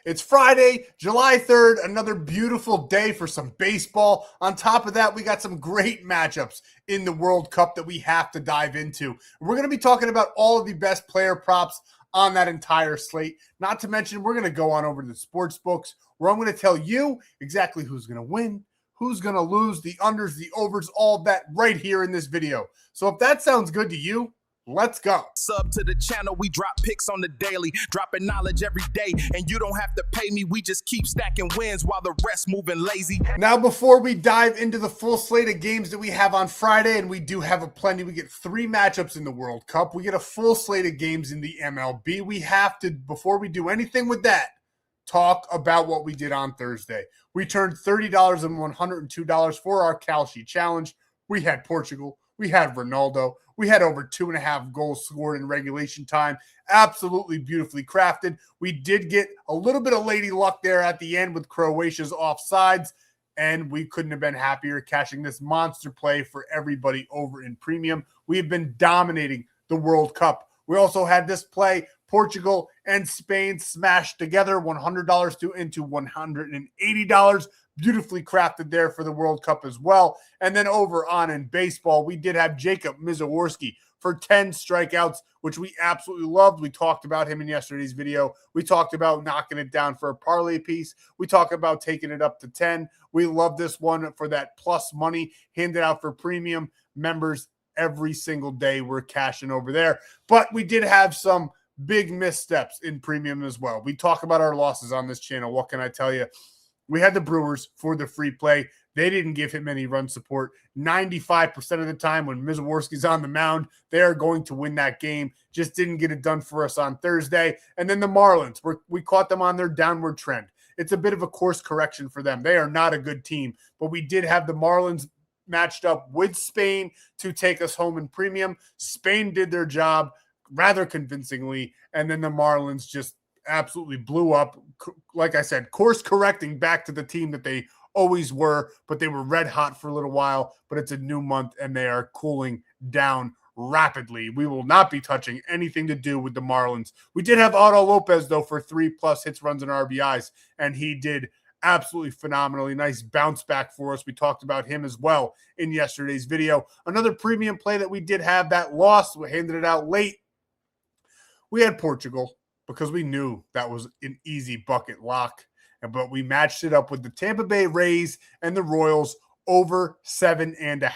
It's Friday, July 3rd, another beautiful day for some baseball. On top of that, we got some great matchups in the World Cup that we have to dive into. We're going to be talking about all of the best player props on that entire slate. Not to mention, we're going to go on over to the sports books where I'm going to tell you exactly who's going to win, who's going to lose, the unders, the overs, all that right here in this video. So if that sounds good to you, let's go. Sub to the channel, we drop picks on the daily, dropping knowledge every day, and you don't have to pay me, we just keep stacking wins while the rest moving lazy. Now, before we dive into the full slate of games that we have on Friday, and we do have a plenty, we get 3 matchups in the World Cup, we get a full slate of games in the MLB. We have to, before we do anything with that, talk about what we did on Thursday. We turned $30 and $102 for our Kalshi challenge. We had Portugal, we had Ronaldo, we had over 2.5 goals scored in regulation time. Absolutely beautifully crafted. We did get a little bit of lady luck there at the end with Croatia's offsides, and we couldn't have been happier catching this monster play for everybody over in premium. We have been dominating the World Cup. We also had this play, Portugal and Spain smashed together, $100 into $180. Beautifully crafted there for the World Cup as well. And then over on in baseball, we did have Jacob Mlb for 10 strikeouts, which we absolutely loved. We talked about him in yesterday's video. We talked about knocking it down for a parlay piece. We talked about taking it up to 10. We love this one for that plus money handed out for premium members every single day. We're cashing over there. But we did have some big missteps in premium as well. We talk about our losses on this channel. What can I tell you? We had the Brewers for the free play. They didn't give him any run support. 95% of the time when Mlb's on the mound, they are going to win that game. Just didn't get it done for us on Thursday. And then the Marlins, we caught them on their downward trend. It's a bit of a course correction for them. They are not a good team, but we did have the Marlins matched up with Spain to take us home in premium. Spain did their job rather convincingly, and then the Marlins just absolutely blew up. Like I said, course correcting back to the team that they always were, but they were red hot for a little while, but it's a new month and they are cooling down rapidly. We will not be touching anything to do with the Marlins. We did have Otto Lopez though for 3+ hits, runs, and RBIs, and he did absolutely phenomenally. Nice bounce back for us. We talked about him as well in yesterday's video. Another premium play that we did have that lost, we handed it out late. We had Portugal, because we knew that was an easy bucket lock. But we matched it up with the Tampa Bay Rays and the Royals over 7.5.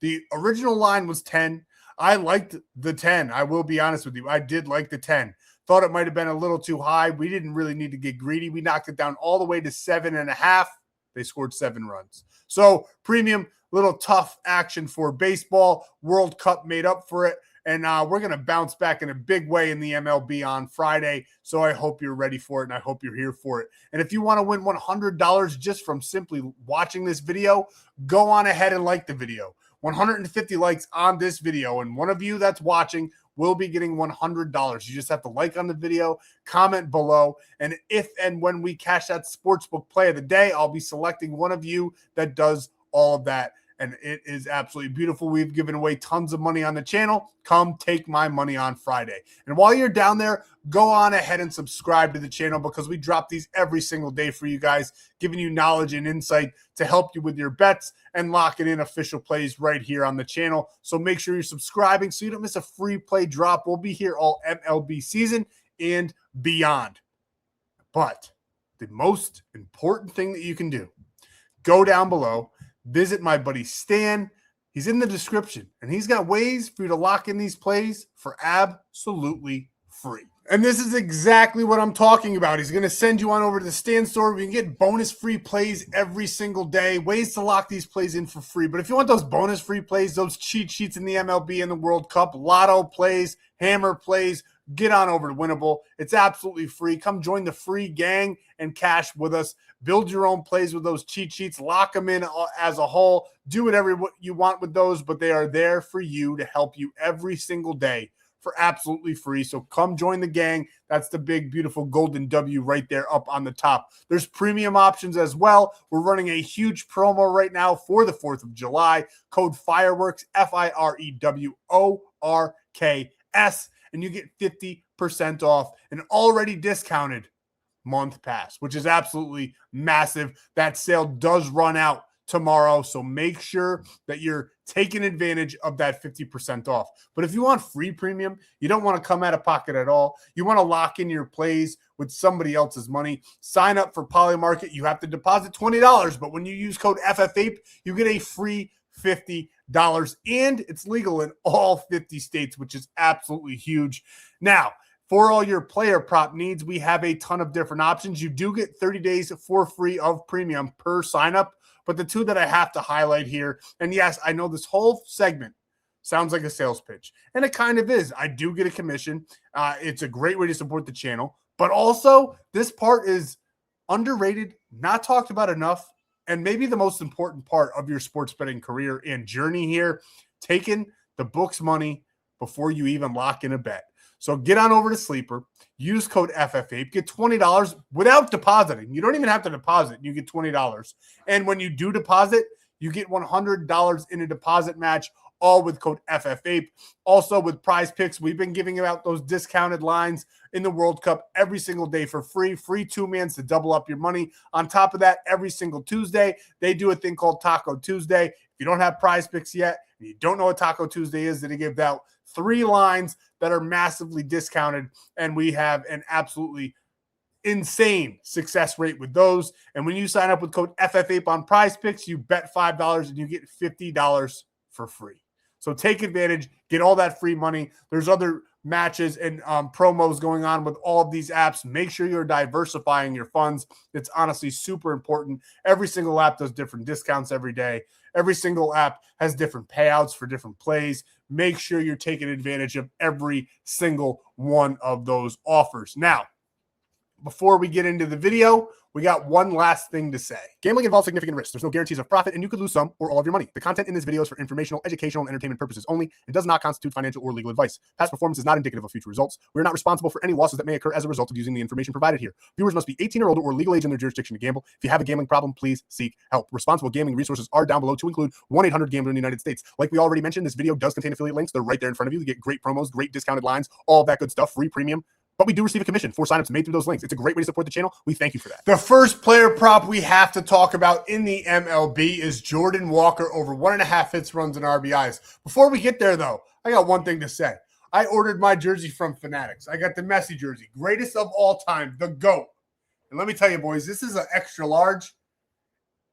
The original line was 10. I liked the 10. I will be honest with you. I did like the 10. Thought it might have been a little too high. We didn't really need to get greedy. We knocked it down all the way to 7.5. They scored 7 runs. So premium, little tough action for baseball. World Cup made up for it. And we're going to bounce back in a big way in the MLB on Friday. So I hope you're ready for it, and I hope you're here for it. And if you want to win $100 just from simply watching this video, go on ahead and like the video. 150 likes on this video, and one of you that's watching will be getting $100. You just have to like on the video, comment below, and if and when we cash that sportsbook play of the day, I'll be selecting one of you that does all of that. And it is absolutely beautiful. We've given away tons of money on the channel. Come take my money on Friday. And while you're down there, go on ahead and subscribe to the channel because we drop these every single day for you guys, giving you knowledge and insight to help you with your bets and locking in official plays right here on the channel. So make sure you're subscribing so you don't miss a free play drop. We'll be here all MLB season and beyond. But the most important thing that you can do, go down below, visit my buddy Stan. He's in the description, and he's got ways for you to lock in these plays for absolutely free. And this is exactly what I'm talking about. He's going to send you on over to the Stan.store. We can get bonus free plays every single day, ways to lock these plays in for free. But if you want those bonus free plays, those cheat sheets in the MLB and the World Cup, lotto plays, hammer plays, get on over to Winible. It's absolutely free. Come join the free gang and cash with us. Build your own plays with those cheat sheets. Lock them in as a whole. Do whatever you want with those, but they are there for you to help you every single day for absolutely free. So come join the gang. That's the big, beautiful golden W right there up on the top. There's premium options as well. We're running a huge promo right now for the 4th of July. Code FIREWORKS, FIREWORKS, and you get 50% off an already discounted month pass, which is absolutely massive. That sale does run out tomorrow, so make sure that you're taking advantage of that 50% off. But if you want free premium, you don't want to come out of pocket at all, you want to lock in your plays with somebody else's money, sign up for Polymarket. You have to deposit $20, but when you use code FFAPE, you get a free $50, and it's legal in all 50 states, which is absolutely huge. Now, for all your player prop needs, we have a ton of different options. You do get 30 days for free of premium per sign up. But the two that I have to highlight here, and yes, I know this whole segment sounds like a sales pitch, and it kind of is. I do get a commission. It's a great way to support the channel, but also this part is underrated, not talked about enough, and maybe the most important part of your sports betting career and journey here, taking the book's money before you even lock in a bet. So get on over to Sleeper, use code FFAPE, get $20 without depositing. You don't even have to deposit. You get $20. And when you do deposit, you get $100 in a deposit match, all with code FFAPE. Also with Prizepicks, we've been giving out those discounted lines in the World Cup every single day for free two-mans to double up your money. On top of that, every single Tuesday, they do a thing called Taco Tuesday. If you don't have Prizepicks yet, and you don't know what Taco Tuesday is, they give out 3 lines that are massively discounted, and we have an absolutely insane success rate with those. And when you sign up with code FFAPE on Prizepicks, you bet $5 and you get $50 for free. So take advantage, get all that free money. There's other matches and promos going on with all of these apps. Make sure you're diversifying your funds. It's honestly super important. Every single app does different discounts every day. Every single app has different payouts for different plays. Make sure you're taking advantage of every single one of those offers. Now, before we get into the video, we got one last thing to say. Gambling involves significant risks. There's no guarantees of profit, and you could lose some or all of your money. The content in this video is for informational, educational, and entertainment purposes only and does not constitute financial or legal advice. Past performance is not indicative of future results. We are not responsible for any losses that may occur as a result of using the information provided here. Viewers must be 18 or older or legal age in their jurisdiction to gamble. If you have a gambling problem, please seek help. Responsible gambling resources are down below, to include 1-800-GAMBLER in the United States. Like we already mentioned, this video does contain affiliate links. They're right there in front of you. You get great promos, great discounted lines, all of that good stuff, free premium. But we do receive a commission for signups made through those links. It's a great way to support the channel. We thank you for that. The first player prop we have to talk about in the MLB is Jordan Walker over 1.5 hits, runs, and RBIs. Before we get there, though, I got one thing to say. I ordered my jersey from Fanatics. I got the Messi jersey, greatest of all time, the GOAT. And let me tell you, boys, this is an extra large,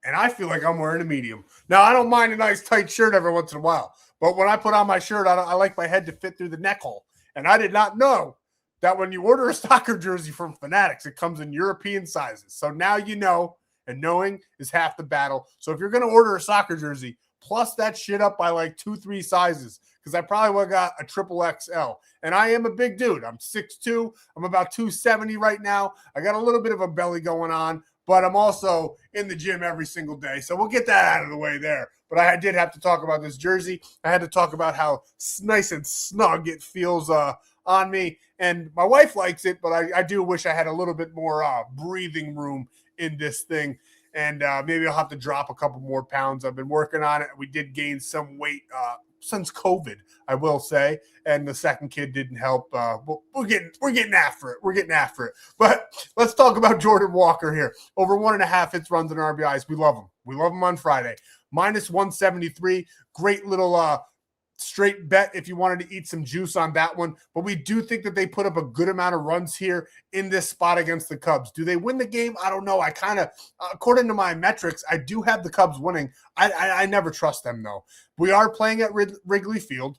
and I feel like I'm wearing a medium. Now, I don't mind a nice tight shirt every once in a while, but when I put on my shirt, I like my head to fit through the neck hole. And I did not know that when you order a soccer jersey from Fanatics, it comes in European sizes. So now you know, and knowing is half the battle. So if you're going to order a soccer jersey, plus that shit up by like 2-3 sizes, because I probably would have got a triple XL. And I am a big dude. I'm 6'2". I'm about 270 right now. I got a little bit of a belly going on, but I'm also in the gym every single day. So we'll get that out of the way there. But I did have to talk about this jersey. I had to talk about how nice and snug it feels on me. And my wife likes it, but I do wish I had a little bit more breathing room in this thing. And maybe I'll have to drop a couple more pounds. I've been working on it. We did gain some weight since COVID, I will say. And the second kid didn't help. We're getting after it. We're getting after it. But let's talk about Jordan Walker here. Over 1.5 hits, runs, and RBIs. We love him. We love him on Friday. -173. Great little straight bet if you wanted to eat some juice on that one. But we do think that they put up a good amount of runs here in this spot against the Cubs. Do they win the game? I don't know. I kind of, according to my metrics, I do have the Cubs winning. I never trust them, though. We are playing at Wrigley Field.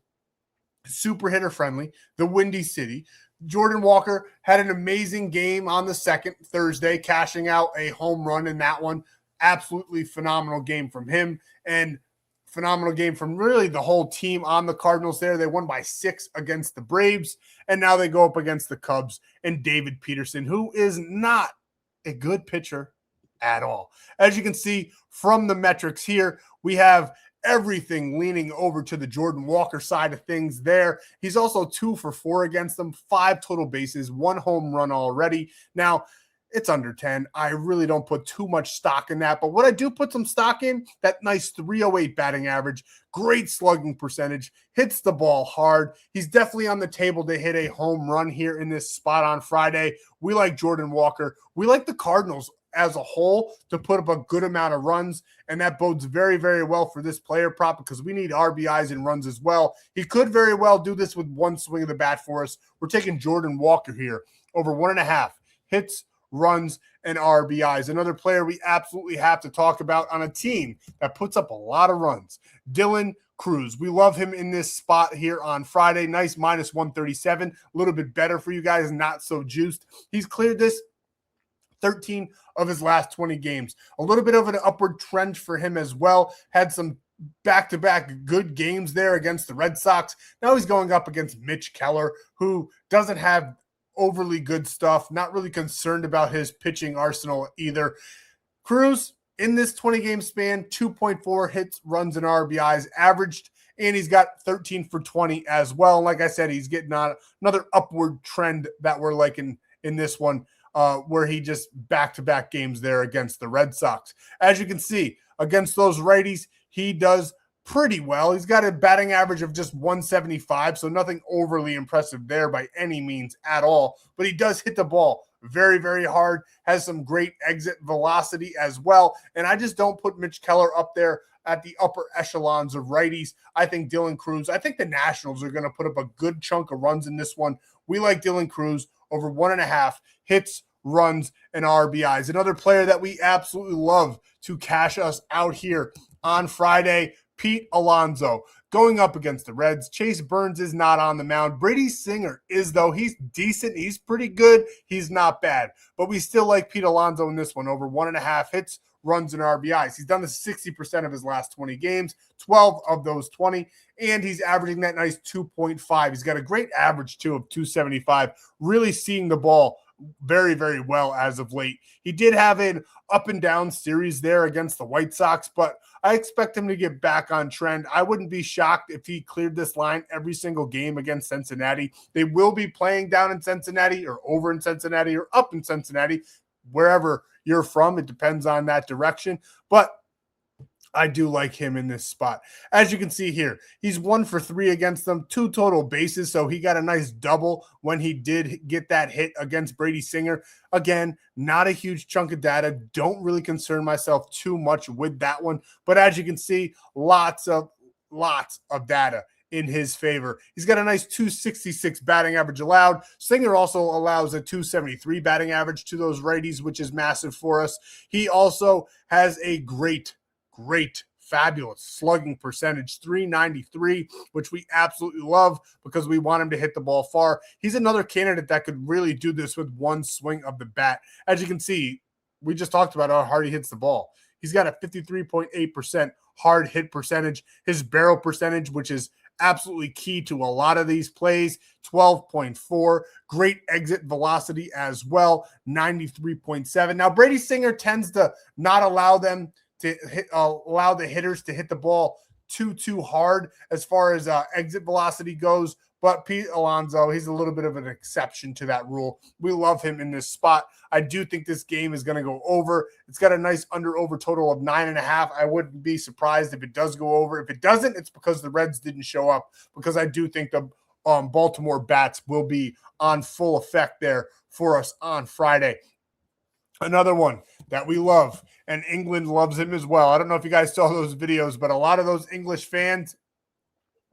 Super hitter friendly. The Windy City. Jordan Walker had an amazing game on the second, Thursday, cashing out a home run in that one. Absolutely phenomenal game from him. And phenomenal game from really the whole team on the Cardinals there. They won by 6 against the Braves, and now they go up against the Cubs and David Peterson, who is not a good pitcher at all. As you can see from the metrics here, we have everything leaning over to the Jordan Walker side of things there. He's also 2 for 4 against them, 5 total bases, 1 home run already. Now, It's under 10. I really don't put too much stock in that. But what I do put some stock in, that nice 308 batting average, great slugging percentage, hits the ball hard. He's definitely on the table to hit a home run here in this spot on Friday. We like Jordan Walker. We like the Cardinals as a whole to put up a good amount of runs, and that bodes very, very well for this player prop because we need RBIs and runs as well. He could very well do this with one swing of the bat for us. We're taking Jordan Walker here over 1.5 hits, runs, and RBIs. Another player we absolutely have to talk about on a team that puts up a lot of runs, Dylan Cruz. We love him in this spot here on Friday. Nice minus 137, a little bit better for you guys, not so juiced. He's cleared this 13 of his last 20 games. A little bit of an upward trend for him as well. Had some back-to-back good games there against the Red Sox. Now he's going up against Mitch Keller, who doesn't have overly good stuff. Not really concerned about his pitching arsenal either. Cruz, in this 20-game span, 2.4 hits, runs, and RBIs averaged, and he's got 13 for 20 as well. Like I said, he's getting on another upward trend that we're liking in this one, where he just back-to-back games there against the Red Sox. As you can see, against those righties, he does pretty well. He's got a batting average of just 175, so nothing overly impressive there by any means at all. But he does hit the ball very, very hard, has some great exit velocity as well. And I just don't put Mitch Keller up there at the upper echelons of righties. I think Dylan Cruz, I think the Nationals are going to put up a good chunk of runs in this one. We like Dylan Cruz over 1.5 hits, runs, and RBIs. Another player that we absolutely love to cash us out here on Friday, Pete Alonso, going up against the Reds. Chase Burns is not on the mound. Brady Singer is, though. He's decent. He's pretty good. He's not bad. But we still like Pete Alonso in this one, over 1.5 hits, runs, and RBIs. He's done this 60% of his last 20 games, 12 of those 20, and he's averaging that nice 2.5. He's got a great average, too, of 275, really seeing the ball very, very well as of late. He did have an up and down series there against the White Sox, but I expect him to get back on trend. I wouldn't be shocked if he cleared this line every single game against Cincinnati. They will be playing down in Cincinnati or over in Cincinnati or up in Cincinnati, wherever you're from. It depends on that direction, but I do like him in this spot. As you can see here, he's 1 for 3 against them, 2 total bases, so he got a nice double when he did get that hit against Brady Singer. Again, not a huge chunk of data. Don't really concern myself too much with that one, but as you can see, lots of data in his favor. He's got a nice 266 batting average allowed. Singer also allows a 273 batting average to those righties, which is massive for us. He also has a great, fabulous slugging percentage, 393, which we absolutely love because we want him to hit the ball far. He's another candidate that could really do this with one swing of the bat. As you can see, we just talked about how hard he hits the ball. He's got a 53.8% hard hit percentage. His barrel percentage, which is absolutely key to a lot of these plays, 12.4. Great exit velocity as well, 93.7. Now, Brady Singer tends to not allow them to allow the hitters to hit the ball too hard as far as exit velocity goes. But Pete Alonso, he's a little bit of an exception to that rule. We love him in this spot. I do think this game is going to go over. It's got a nice under-over total of 9.5. I wouldn't be surprised if it does go over. If it doesn't, it's because the Reds didn't show up, because I do think the Baltimore bats will be on full effect there for us on Friday. Another one that we love, and England loves him as well. I don't know if you guys saw those videos, but a lot of those English fans,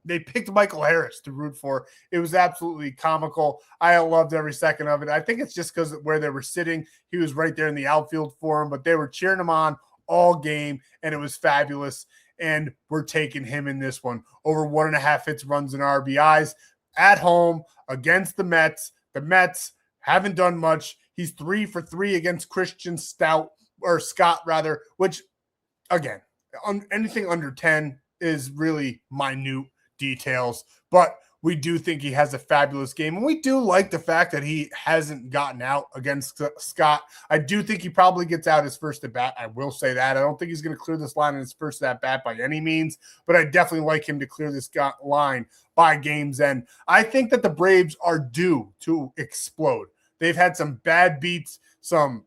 they picked Michael Harris to root for. It was absolutely comical. I loved every second of it. I think it's just because where they were sitting, he was right there in the outfield for him, but they were cheering him on all game, and it was fabulous. And we're taking him in this one. Over 1.5 hits, runs, and RBIs at home against the Mets. The Mets haven't done much. He's 3 for 3 against Christian Scott, which, again, anything under 10 is really minute details, but we do think he has a fabulous game, and we do like the fact that he hasn't gotten out against Scott. I do think he probably gets out his first at bat. I will say that. I don't think he's going to clear this line in his first at bat by any means, but I definitely like him to clear this line by game's end. I think that the Braves are due to explode. They've had some bad beats, some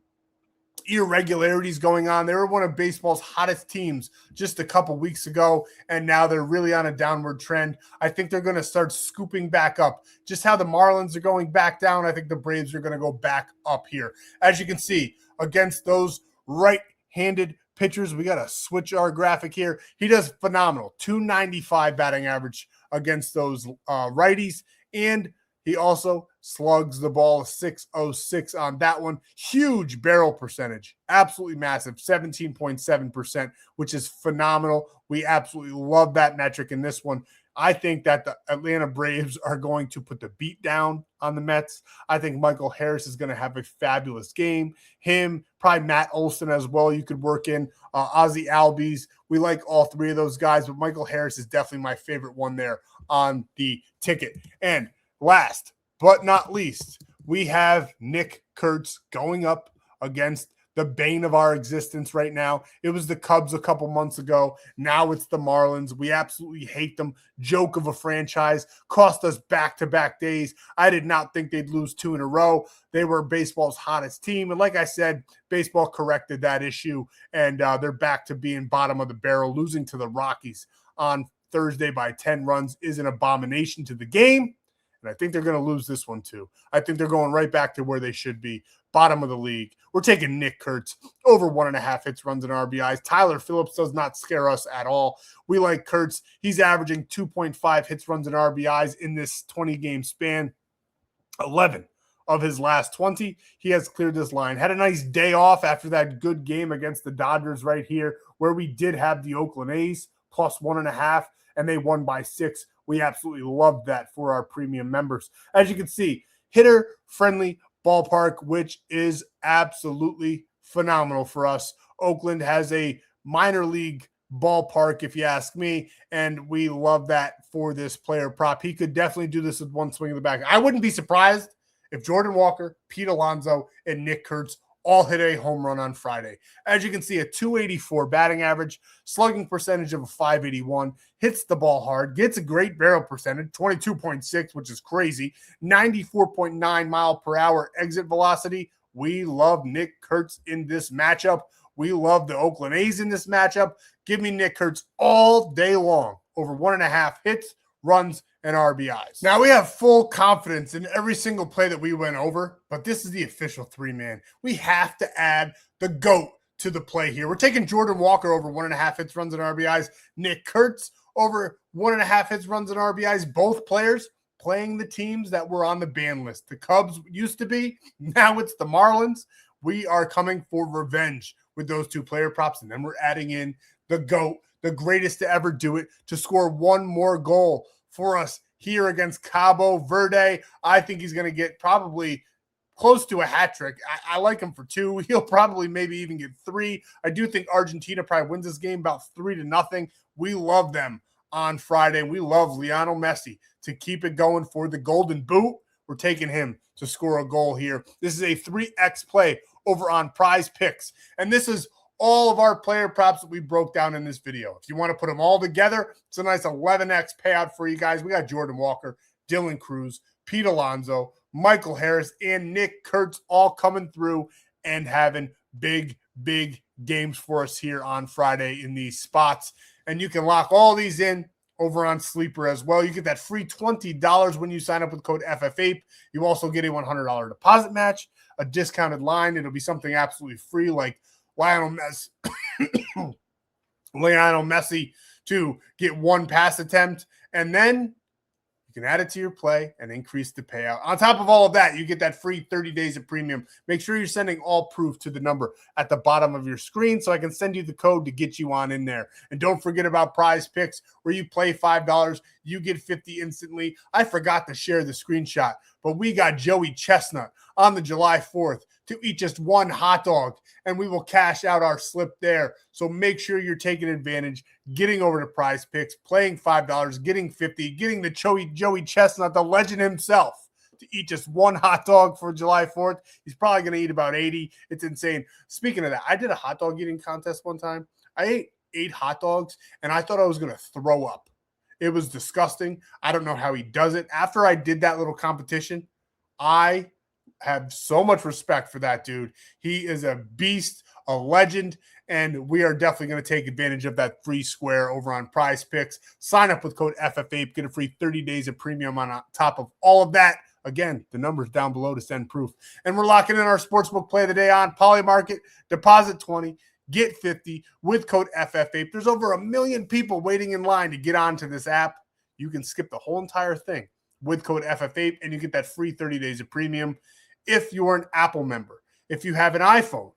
irregularities going on. They were one of baseball's hottest teams just a couple weeks ago, and now they're really on a downward trend. I think they're going to start scooping back up. Just how the Marlins are going back down, I think the Braves are going to go back up here. As you can see, against those right-handed pitchers, we got to switch our graphic here. He does phenomenal. 295 batting average against those righties, and he also slugs the ball 606 on that one. Huge barrel percentage. Absolutely massive. 17.7%, which is phenomenal. We absolutely love that metric in this one. I think that the Atlanta Braves are going to put the beat down on the Mets. I think Michael Harris is going to have a fabulous game. Him, probably Matt Olson as well. You could work in Ozzie Albies. We like all three of those guys, but Michael Harris is definitely my favorite one there on the ticket. And last but not least, we have Nick Kurtz going up against the bane of our existence right now. It was the Cubs a couple months ago. Now it's the Marlins. We absolutely hate them. Joke of a franchise. Cost us back-to-back days. I did not think they'd lose 2 in a row. They were baseball's hottest team. And like I said, baseball corrected that issue, and they're back to being bottom of the barrel. Losing to the Rockies on Thursday by 10 runs is an abomination to the game. And I think they're going to lose this one too. I think they're going right back to where they should be, bottom of the league. We're taking Nick Kurtz over 1.5 hits, runs, and RBIs. Tyler Phillips does not scare us at all. We like Kurtz. He's averaging 2.5 hits, runs, and RBIs in this 20-game span. 11 of his last 20. He has cleared this line. Had a nice day off after that good game against the Dodgers right here, where we did have the Oakland A's plus 1.5, and they won by 6. We absolutely love that for our premium members. As you can see, hitter-friendly ballpark, which is absolutely phenomenal for us. Oakland has a minor league ballpark, if you ask me, and we love that for this player prop. He could definitely do this with one swing of the bat. I wouldn't be surprised if Jordan Walker, Pete Alonso, and Nick Kurtz all hit a home run on Friday. As you can see, a 284 batting average, slugging percentage of a 581, hits the ball hard, gets a great barrel percentage, 22.6, which is crazy, 94.9 mile per hour exit velocity. We love Nick Kurtz in this matchup. We love the Oakland A's in this matchup. Give me Nick Kurtz all day long, over 1.5 hits, runs, and RBIs. Now, we have full confidence in every single play that we went over, but this is the official 3-man. We have to add the GOAT to the play here. We're taking Jordan Walker over 1.5 hits, runs, and RBIs. Nick Kurtz over 1.5 hits, runs, and RBIs. Both players playing the teams that were on the ban list. The Cubs used to be. Now it's the Marlins. We are coming for revenge with those two player props, and then we're adding in the GOAT, the greatest to ever do it, to score one more goal for us here against Cabo Verde. I think he's going to get probably close to a hat trick. I like him for 2. He'll probably maybe even get 3. I do think Argentina probably wins this game about 3-0. We love them on Friday. We love Lionel Messi to keep it going for the Golden Boot. We're taking him to score a goal here. This is a 3x play over on Prizepicks. And this is all of our player props that we broke down in this video. If you want to put them all together, it's a nice 11x payout for you guys. We got Jordan Walker, Dylan Cruz, Pete Alonso, Michael Harris, and Nick Kurtz all coming through and having big, big games for us here on Friday in these spots. And you can lock all these in over on Sleeper as well. You get that free $20 when you sign up with code FFAPE. You also get a $100 deposit match, a discounted line. It'll be something absolutely free like Lionel Messi to get 1 pass attempt, and then you can add it to your play and increase the payout. On top of all of that, you get that free 30 days of premium. Make sure you're sending all proof to the number at the bottom of your screen so I can send you the code to get you on in there. And don't forget about Prizepicks, where you play $5, you get 50 instantly. I forgot to share the screenshot, but we got Joey Chestnut on the July 4th to eat just 1 hot dog, and we will cash out our slip there. So make sure you're taking advantage, getting over to Prizepicks, playing $5, getting 50, getting the Joey Chestnut, the legend himself, to eat just 1 hot dog for July 4th. He's probably going to eat about 80. It's insane. Speaking of that, I did a hot dog eating contest one time. I ate 8 hot dogs, and I thought I was going to throw up. It was disgusting. I don't know how he does it. After I did that little competition, I have so much respect for that dude. He is a beast, a legend, and we are definitely going to take advantage of that free square over on Prizepicks. Sign up with code FFAPE, get a free 30 days of premium on top of all of that. Again, the number's down below to send proof. And we're locking in our sportsbook play of the day on Polymarket. Deposit 20, get 50 with code FFAPE. There's over 1 million people waiting in line to get onto this app. You can skip the whole entire thing with code FFAPE, and you get that free 30 days of premium. If you're an Apple member, if you have an iPhone,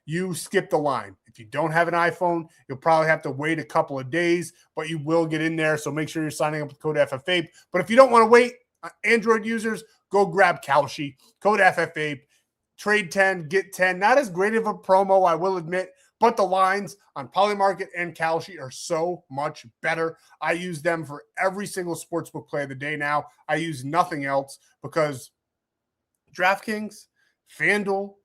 you skip the line. If you don't have an iPhone, you'll probably have to wait a couple of days, but you will get in there. So make sure you're signing up with code FFAPE. But if you don't want to wait, Android users, go grab Kalshi, code FFAPE, trade 10, get 10. Not as great of a promo, I will admit, but the lines on Polymarket and Kalshi are so much better. I use them for every single sportsbook play of the day now. I use nothing else because DraftKings, FanDuel,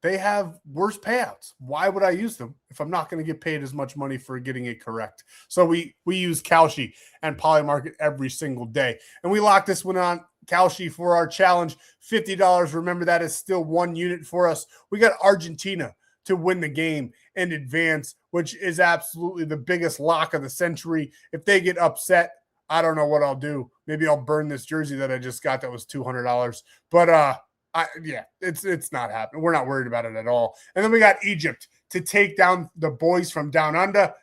they have worse payouts. Why would I use them if I'm not going to get paid as much money for getting it correct? So we use Kalshi and Polymarket every single day. And we lock this one on Kalshi for our challenge, $50. Remember, that is still 1 unit for us. We got Argentina to win the game and advance, which is absolutely the biggest lock of the century. If they get upset, I don't know what I'll do. Maybe I'll burn this jersey that I just got that was $200. But it's not happening. We're not worried about it at all. And then we got Egypt to take down the boys from down under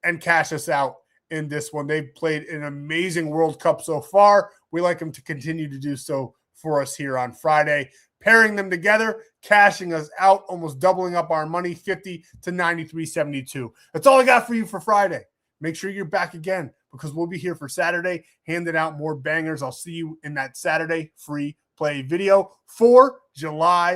and cash us out in this one. They've played an amazing World Cup so far. We like them to continue to do so for us here on Friday. Pairing them together, cashing us out, almost doubling up our money, 50 to 93.72. That's all I got for you for Friday. Make sure you're back again because we'll be here for Saturday, handing out more bangers. I'll see you in that Saturday free play video for July